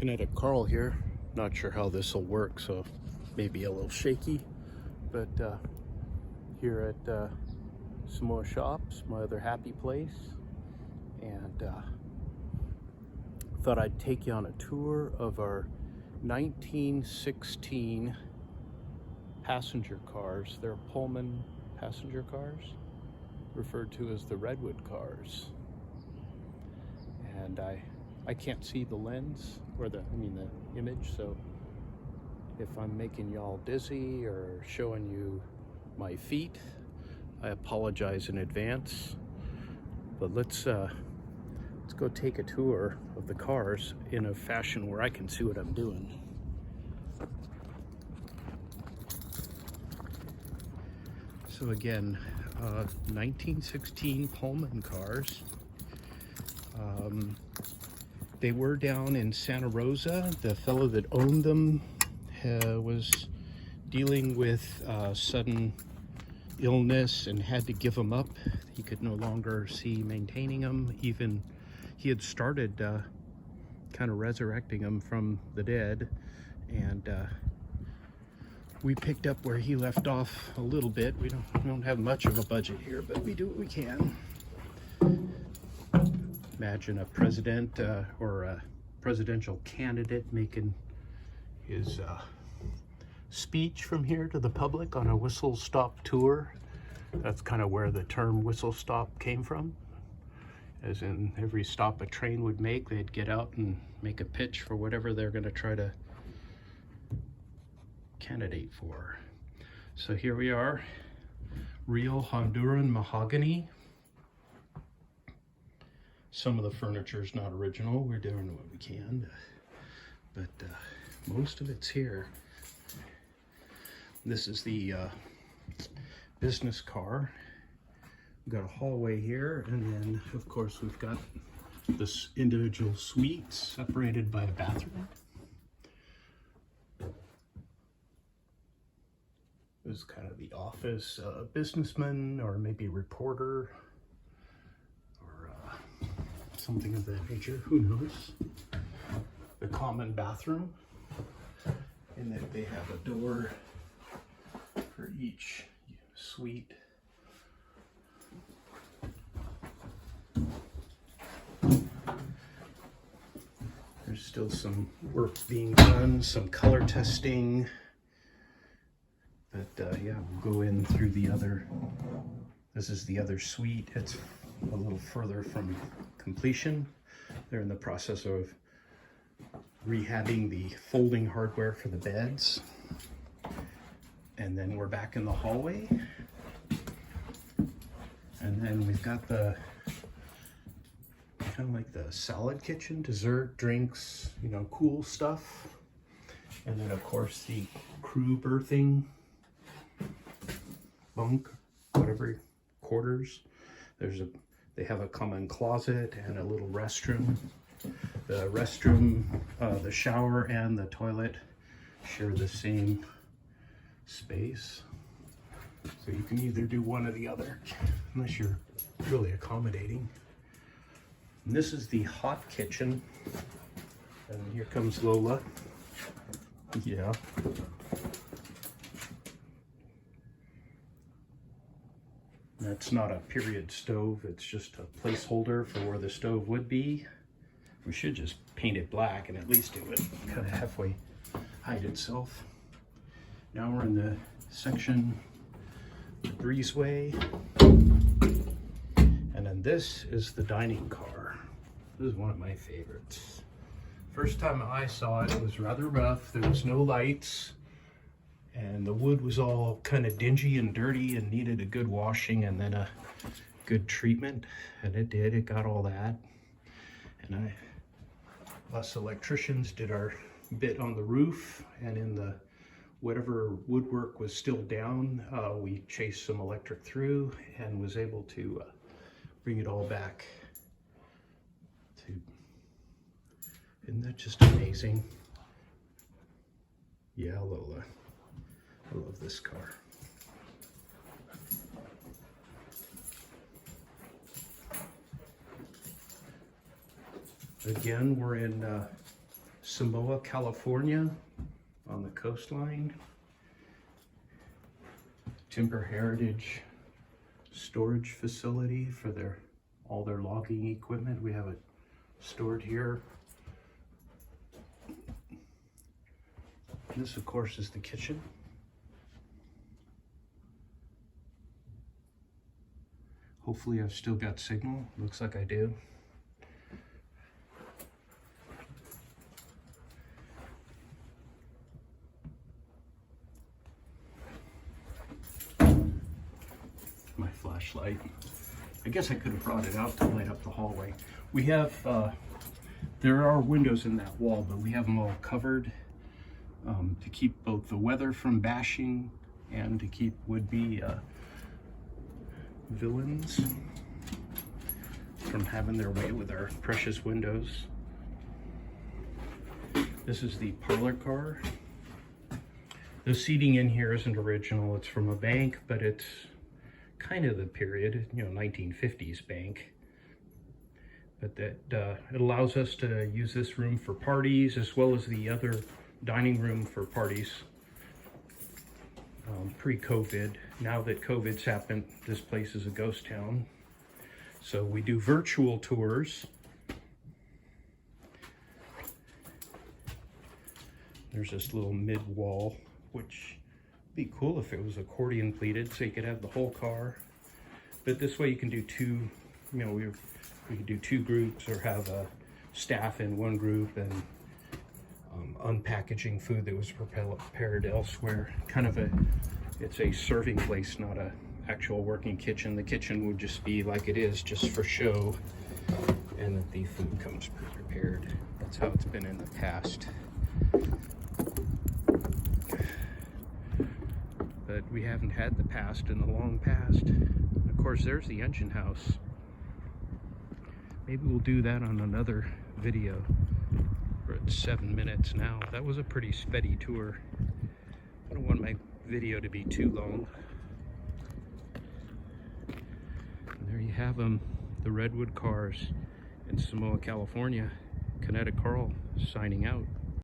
Kinetic Carl here. Not sure how this will work, so maybe a little shaky, but here at Samoa Shops, my other happy place, and thought I'd take you on a tour of our 1916 passenger cars. They're Pullman passenger cars, referred to as the Redwood Cars. And I can't see the lens or the image, so if I'm making y'all dizzy or showing you my feet, I apologize in advance. But let's go take a tour of the cars in a fashion where I can see what I'm doing. So again, 1916 Pullman cars. They were down in Santa Rosa. The fellow that owned them was dealing with sudden illness and had to give them up. He could no longer see maintaining them. Even he had started kind of resurrecting them from the dead, and we picked up where he left off a little bit. We don't have much of a budget here, but we do what we can. Imagine a president or a presidential candidate making his speech from here to the public on a whistle-stop tour. That's kind of where the term whistle-stop came from. As in, every stop a train would make, they'd get out and make a pitch for whatever they're going to try to candidate for. So here we are, real Honduran mahogany. Some of the furniture is not original. We're doing what we can, but most of it's here. This is the business car. We've got a hallway here, and then of course we've got this individual suites separated by a bathroom. This is kind of the office, businessman or maybe reporter, something of that nature, who knows. The common bathroom, and then they have a door for each suite. There's still some work being done, some color testing, but yeah, we'll go in through the other. This is the other suite. It's a little further from completion. They're in the process of rehabbing the folding hardware for the beds. And then we're back in the hallway. And then we've got the kind of like the salad kitchen, dessert, drinks, cool stuff. And then of course the crew berthing, bunk, whatever, quarters. They have a common closet and a little restroom. The restroom, the shower and the toilet share the same space. So you can either do one or the other, unless you're really accommodating. And this is the hot kitchen. And here comes Lola. Yeah. That's not a period stove, it's just a placeholder for where the stove would be. We should just paint it black and at least it would kind of halfway hide itself. Now we're in the section, the breezeway. And then this is the dining car. This is one of my favorites. First time I saw it, it was rather rough. There was no lights. And the wood was all kind of dingy and dirty and needed a good washing and then a good treatment. And it did, it got all that. And us electricians did our bit on the roof, and in the whatever woodwork was still down, we chased some electric through and was able to bring it all back to, isn't that just amazing? Yeah, Lola. I love this car. Again, we're in Samoa, California, on the coastline. Timber Heritage storage facility for all their logging equipment. We have it stored here. This, of course, is the kitchen. Hopefully I've still got signal. Looks like I do. My flashlight. I guess I could have brought it out to light up the hallway. We have, there are windows in that wall, but we have them all covered to keep both the weather from bashing and to keep would-be villains from having their way with our precious windows. This is the Parlor car. The seating in here isn't original. It's from a bank, but it's kind of the period, 1950s bank. But that it allows us to use this room for parties as well as the other dining room for parties. Pre-COVID. Now that COVID's happened, this place is a ghost town. So we do virtual tours. There's this little mid-wall, which would be cool if it was accordion pleated, so you could have the whole car. But this way you can do two, we could do two groups or have a staff in one group and unpackaging food that was prepared elsewhere. It's a serving place, not a actual working kitchen. The kitchen would just be like it is, just for show, and that the food comes pre-prepared. That's how it's been in the past. But we haven't had the past in the long past. Of course, there's the engine house. Maybe we'll do that on another video. We're at 7 minutes now. That was a pretty speedy tour. I don't want my video to be too long. And there you have them, the Redwood Cars in Samoa, California. Kinetic Carl signing out.